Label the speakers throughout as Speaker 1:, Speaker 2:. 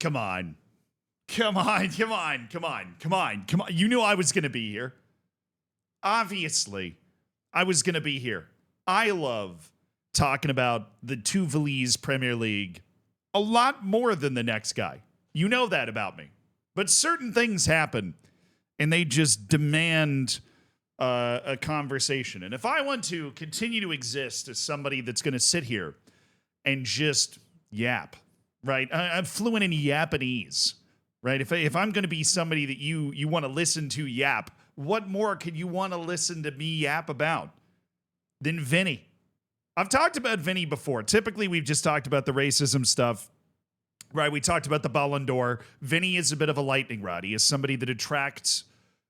Speaker 1: Come on. Come on, come on, come on, come on, come on. You knew I was going to be here. Obviously, I was going to be here. I love talking about the Tuvalu's Premier League a lot more than the next guy. You know that about me. But certain things happen, and they just demand a conversation. And if I want to continue to exist as somebody that's going to sit here and just yap, right? I'm fluent in Japanese, right? If I'm going to be somebody that you want to listen to yap, what more could you want to listen to me yap about than Vini? I've talked about Vini before. Typically, we've just talked about the racism stuff, right? We talked about the Ballon d'Or. Vini is a bit of a lightning rod. He is somebody that attracts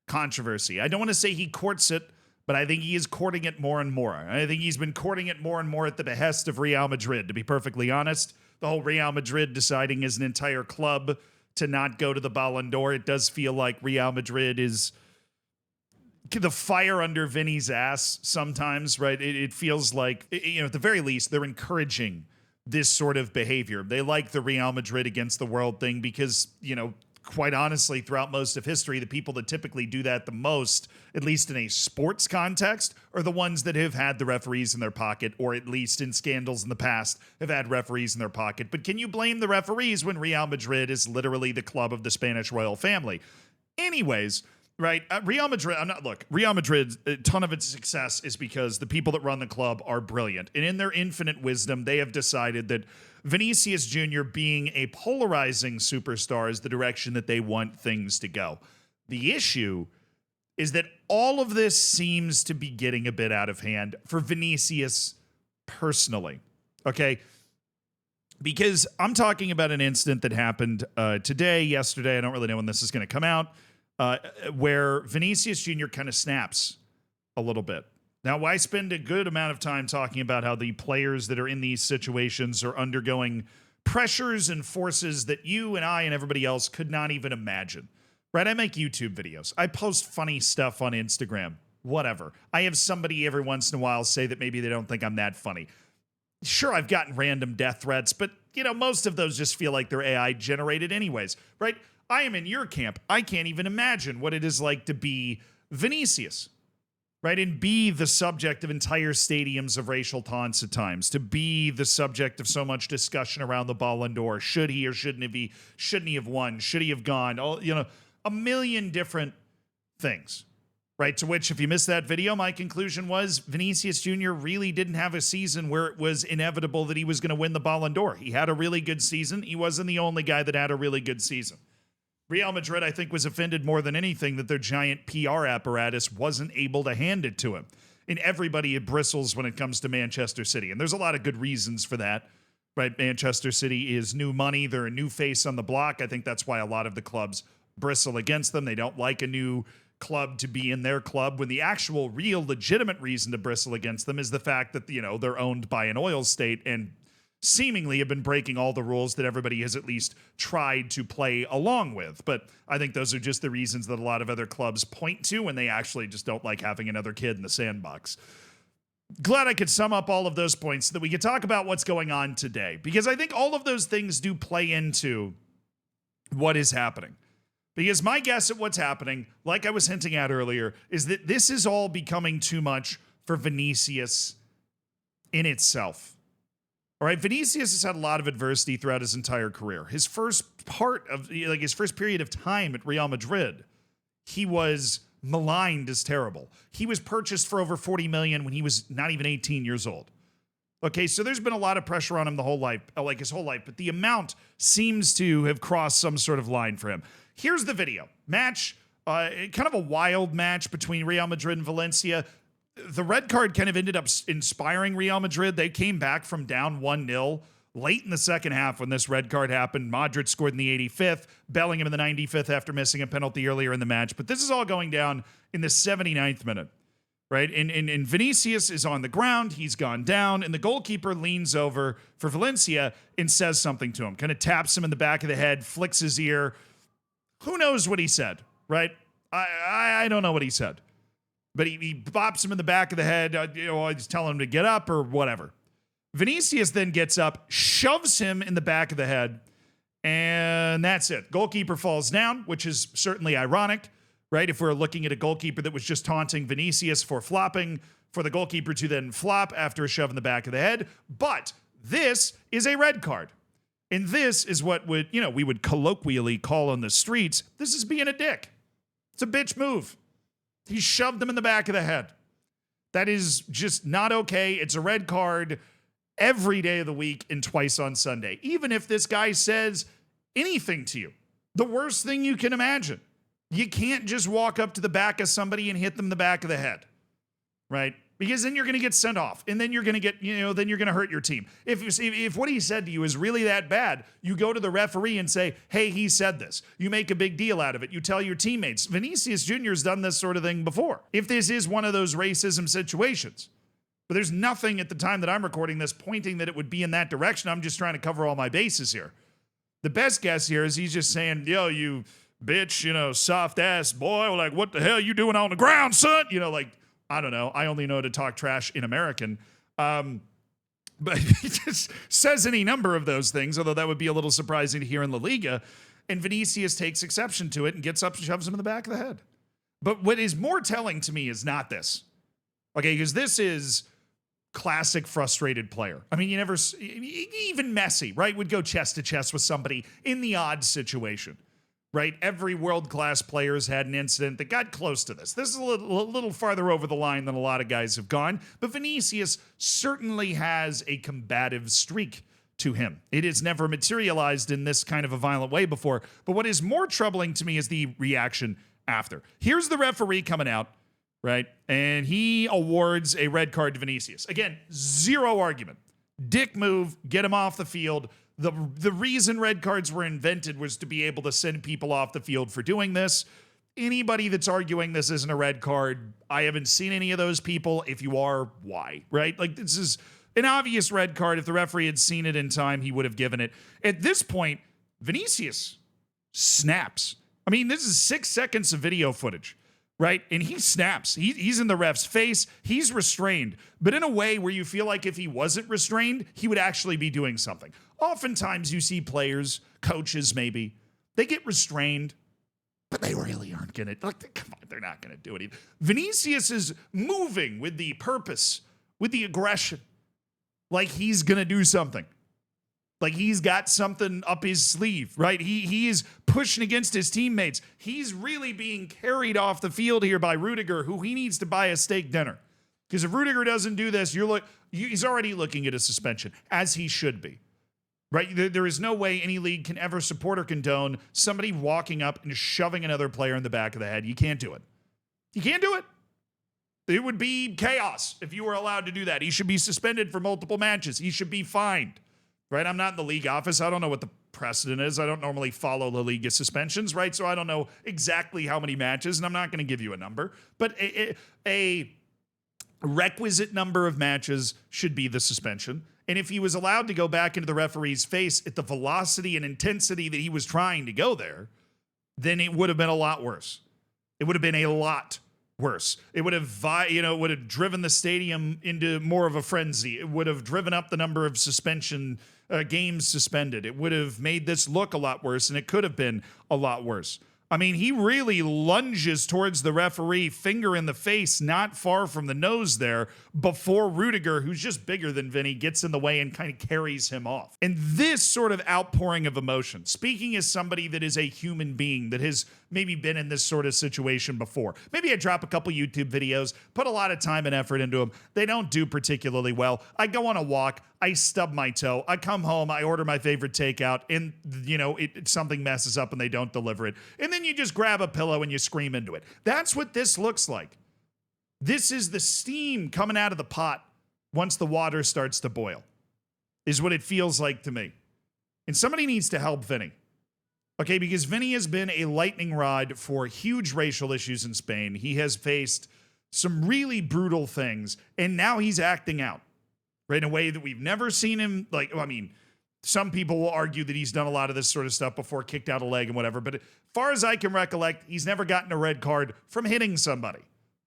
Speaker 1: controversy. I don't want to say he courts it, but I think he is courting it more and more. I think he's been courting it more and more at the behest of Real Madrid, to be perfectly honest. The whole Real Madrid deciding as an entire club to not go to the Ballon d'Or, it does feel like Real Madrid is the fire under Vini's ass sometimes, right? It feels like, at the very least, they're encouraging this sort of behavior. They like the Real Madrid against the world thing because, quite honestly, throughout most of history, the people that typically do that the most, at least in a sports context, are the ones that have had the referees in their pocket, or at least in scandals in the past, have had referees in their pocket. But can you blame the referees when Real Madrid is literally the club of the Spanish royal family? Anyways, right, Real Madrid, Real Madrid, a ton of its success is because the people that run the club are brilliant. And in their infinite wisdom, they have decided that Vinicius Jr. being a polarizing superstar is the direction that they want things to go. The issue is that all of this seems to be getting a bit out of hand for Vinicius personally, okay? Because I'm talking about an incident that happened yesterday, I don't really know when this is going to come out, where Vinicius Jr. kind of snaps a little bit. Now, I spend a good amount of time talking about how the players that are in these situations are undergoing pressures and forces that you and I and everybody else could not even imagine, right? I make YouTube videos. I post funny stuff on Instagram, whatever. I have somebody every once in a while say that maybe they don't think I'm that funny. Sure, I've gotten random death threats, but, most of those just feel like they're AI generated anyways, right? I am in your camp. I can't even imagine what it is like to be Vinicius, right? And be the subject of entire stadiums of racial taunts at times, to be the subject of so much discussion around the Ballon d'Or. Should he or shouldn't he have won? Should he have gone? A million different things, right? To which, if you missed that video, my conclusion was Vinicius Jr. really didn't have a season where it was inevitable that he was going to win the Ballon d'Or. He had a really good season. He wasn't the only guy that had a really good season. Real Madrid, I think, was offended more than anything that their giant PR apparatus wasn't able to hand it to him. And everybody bristles when it comes to Manchester City. And there's a lot of good reasons for that, right? Manchester City is new money. They're a new face on the block. I think that's why a lot of the clubs bristle against them. They don't like a new club to be in their club, when the actual real legitimate reason to bristle against them is the fact that, they're owned by an oil state and seemingly have been breaking all the rules that everybody has at least tried to play along with. But I think those are just the reasons that a lot of other clubs point to when they actually just don't like having another kid in the sandbox. Glad I could sum up all of those points so that we could talk about what's going on today, because I think all of those things do play into what is happening. Because my guess at what's happening, like I was hinting at earlier, is that this is all becoming too much for Vinicius in itself. All right, Vinicius has had a lot of adversity throughout his entire career. His first period of time at Real Madrid, he was maligned as terrible. He was purchased for over $40 million when he was not even 18 years old. Okay, so there's been a lot of pressure on him his whole life, but the amount seems to have crossed some sort of line for him. Here's the video. Match, kind of a wild match between Real Madrid and Valencia. The red card kind of ended up inspiring Real Madrid. They came back from down 1-0 late in the second half when this red card happened. Modric scored in the 85th, Bellingham in the 95th after missing a penalty earlier in the match. But this is all going down in the 79th minute, right? And Vinicius is on the ground. He's gone down, and the goalkeeper leans over for Valencia and says something to him, kind of taps him in the back of the head, flicks his ear. Who knows what he said, right? I don't know what he said. But he bops him in the back of the head, he's telling him to get up or whatever. Vinicius then gets up, shoves him in the back of the head, And that's it. Goalkeeper falls down, which is certainly ironic, right? If we're looking at a goalkeeper that was just taunting Vinicius for flopping, for the goalkeeper to then flop after a shove in the back of the head. But this is a red card. And this is what we would colloquially call on the streets, this is being a dick. It's a bitch move. He shoved him in the back of the head. That is just not okay. It's a red card every day of the week and twice on Sunday. Even if this guy says anything to you, the worst thing you can imagine. You can't just walk up to the back of somebody and hit them in the back of the head, right? Because then you're going to get sent off, and then you're going to get, then you're going to hurt your team. If what he said to you is really that bad, you go to the referee and say, hey, he said this. You make a big deal out of it. You tell your teammates. Vinicius Jr. has done this sort of thing before. If this is one of those racism situations. But there's nothing at the time that I'm recording this pointing that it would be in that direction. I'm just trying to cover all my bases here. The best guess here is he's just saying, yo, you bitch, soft ass boy, like, what the hell you doing on the ground, son? I don't know. I only know to talk trash in American. But he just says any number of those things, although that would be a little surprising to hear in La Liga. And Vinicius takes exception to it and gets up and shoves him in the back of the head. But what is more telling to me is not this. Okay, because this is classic frustrated player. I mean, even Messi, right, would go chest to chest with somebody in the odd situation. Right? Every world-class player has had an incident that got close to this. This is a little farther over the line than a lot of guys have gone, but Vinicius certainly has a combative streak to him. It has never materialized in this kind of a violent way before, but what is more troubling to me is the reaction after. Here's the referee coming out, right? And he awards a red card to Vinicius. Again, zero argument. Dick move, get him off the field. The reason red cards were invented was to be able to send people off the field for doing this. Anybody that's arguing this isn't a red card, I haven't seen any of those people. If you are, why? Right? Like, this is an obvious red card. If the referee had seen it in time, he would have given it. At this point, Vinicius snaps. I mean, this is 6 seconds of video footage, right? And he snaps. He's in the ref's face. He's restrained, but in a way where you feel like if he wasn't restrained, he would actually be doing something. Oftentimes you see players, coaches maybe, they get restrained, but they really aren't going to, come on, they're not going to do it either. Vinicius is moving with the purpose, with the aggression, like he's going to do something. Like he's got something up his sleeve, right? He is pushing against his teammates. He's really being carried off the field here by Rudiger, who he needs to buy a steak dinner. Because if Rudiger doesn't do this, he's already looking at a suspension, as he should be. Right? There is no way any league can ever support or condone somebody walking up and shoving another player in the back of the head. You can't do it. You can't do it. It would be chaos if you were allowed to do that. He should be suspended for multiple matches. He should be fined. Right? I'm not in the league office. I don't know what the precedent is. I don't normally follow La Liga suspensions, right? So I don't know exactly how many matches, and I'm not going to give you a number. But a requisite number of matches should be the suspension. And if he was allowed to go back into the referee's face at the velocity and intensity that he was trying to go there, then it would have been a lot worse. It would have been a lot worse. It would have, it would have driven the stadium into more of a frenzy. It would have driven up the number of games suspended. It would have made this look a lot worse, and it could have been a lot worse. I mean, he really lunges towards the referee, finger in the face, not far from the nose there, before Rudiger, who's just bigger than Vinny, gets in the way and kind of carries him off. And this sort of outpouring of emotion, speaking as somebody that is a human being that has maybe been in this sort of situation before. Maybe I drop a couple YouTube videos, put a lot of time and effort into them. They don't do particularly well. I go on a walk, I stub my toe, I come home, I order my favorite takeout, and something messes up and they don't deliver it. And then you just grab a pillow and you scream into it. That's what this looks like. This is the steam coming out of the pot once the water starts to boil, is what it feels like to me. And somebody needs to help Vinny. Okay, because Vinny has been a lightning rod for huge racial issues in Spain. He has faced some really brutal things, and now he's acting out, right, in a way that we've never seen him. Some people will argue that he's done a lot of this sort of stuff before, kicked out a leg and whatever, but as far as I can recollect, he's never gotten a red card from hitting somebody.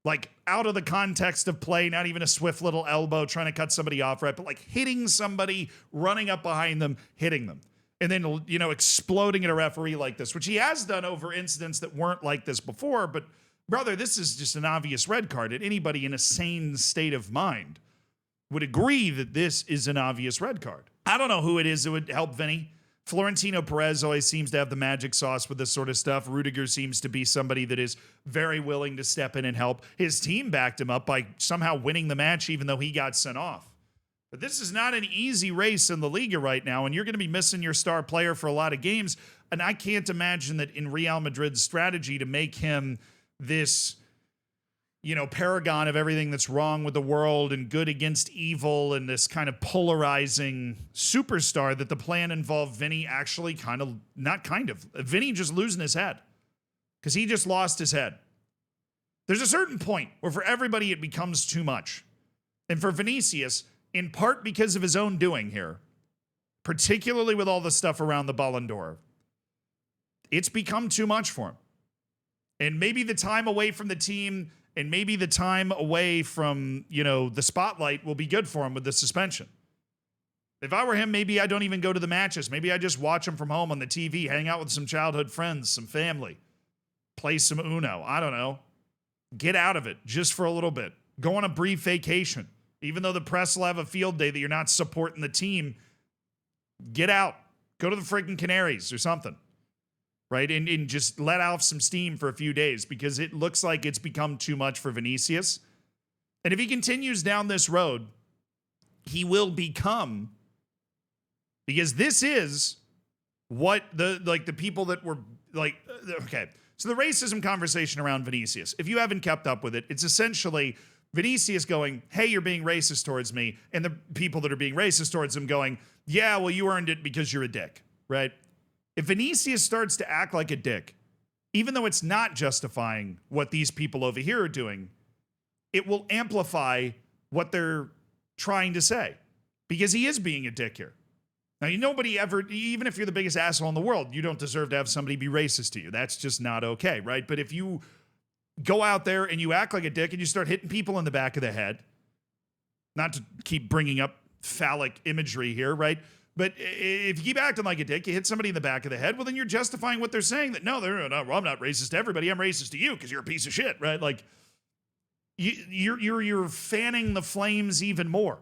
Speaker 1: Like, out of the context of play, not even a swift little elbow trying to cut somebody off, right, but like hitting somebody, running up behind them, hitting them. and then, exploding at a referee like this, which he has done over incidents that weren't like this before. But brother, this is just an obvious red card. And anybody in a sane state of mind would agree that this is an obvious red card. I don't know who it is that would help Vinny. Florentino Perez always seems to have the magic sauce with this sort of stuff. Rudiger seems to be somebody that is very willing to step in and help. His team backed him up by somehow winning the match, even though he got sent off. But this is not an easy race in the Liga right now, and you're going to be missing your star player for a lot of games. And I can't imagine that in Real Madrid's strategy to make him this, paragon of everything that's wrong with the world and good against evil and this kind of polarizing superstar, that the plan involved Vinny actually Vinny just losing his head, because he just lost his head. There's a certain point where for everybody it becomes too much. And for Vinicius, in part because of his own doing here, particularly with all the stuff around the Ballon d'Or, it's become too much for him. And maybe the time away from the team and maybe the time away from, the spotlight will be good for him with the suspension. If I were him, maybe I don't even go to the matches. Maybe I just watch them from home on the TV, hang out with some childhood friends, some family, play some Uno. I don't know. Get out of it just for a little bit. Go on a brief vacation. Even though the press will have a field day that you're not supporting the team, get out. Go to the freaking Canaries or something, right? And just let off some steam for a few days, because it looks like it's become too much for Vinicius. And if he continues down this road, he will become, because this is what the people that were okay. So the racism conversation around Vinicius, if you haven't kept up with it, it's essentially Vinicius going, hey, you're being racist towards me. And the people that are being racist towards him going, yeah, well, you earned it because you're a dick, right? If Vinicius starts to act like a dick, even though it's not justifying what these people over here are doing, it will amplify what they're trying to say, because he is being a dick here. Now, nobody ever, even if you're the biggest asshole in the world, you don't deserve to have somebody be racist to you. That's just not okay, right? But if you go out there and you act like a dick and you start hitting people in the back of the head, not to keep bringing up phallic imagery here, right? But if you keep acting like a dick, you hit somebody in the back of the head, well, then you're justifying what they're saying, that no, well, I'm not racist to everybody. I'm racist to you because you're a piece of shit, right? Like, you're fanning the flames even more.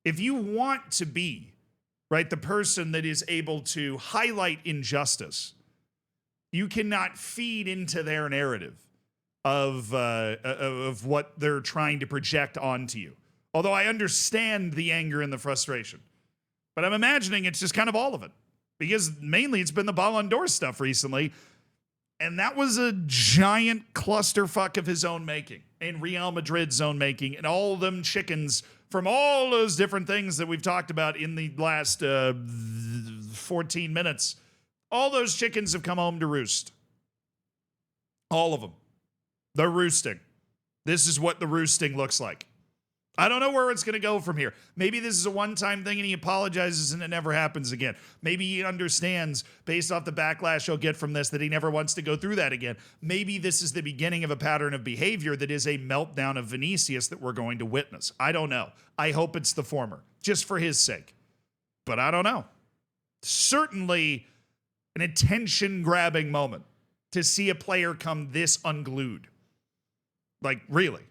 Speaker 1: If you want to be, right, the person that is able to highlight injustice, you cannot feed into their narrative of what they're trying to project onto you. Although I understand the anger and the frustration, but I'm imagining it's just kind of all of it, because mainly it's been the Ballon d'Or stuff recently, and that was a giant clusterfuck of his own making, and Real Madrid's own making, and all them chickens from all those different things that we've talked about in the last 14 minutes. All those chickens have come home to roost. All of them. They're roosting. This is what the roosting looks like. I don't know where it's going to go from here. Maybe this is a one-time thing and he apologizes and it never happens again. Maybe he understands, based off the backlash he'll get from this, that he never wants to go through that again. Maybe this is the beginning of a pattern of behavior that is a meltdown of Vinicius that we're going to witness. I don't know. I hope it's the former, just for his sake. But I don't know. Certainly an attention-grabbing moment to see a player come this unglued. Like, really.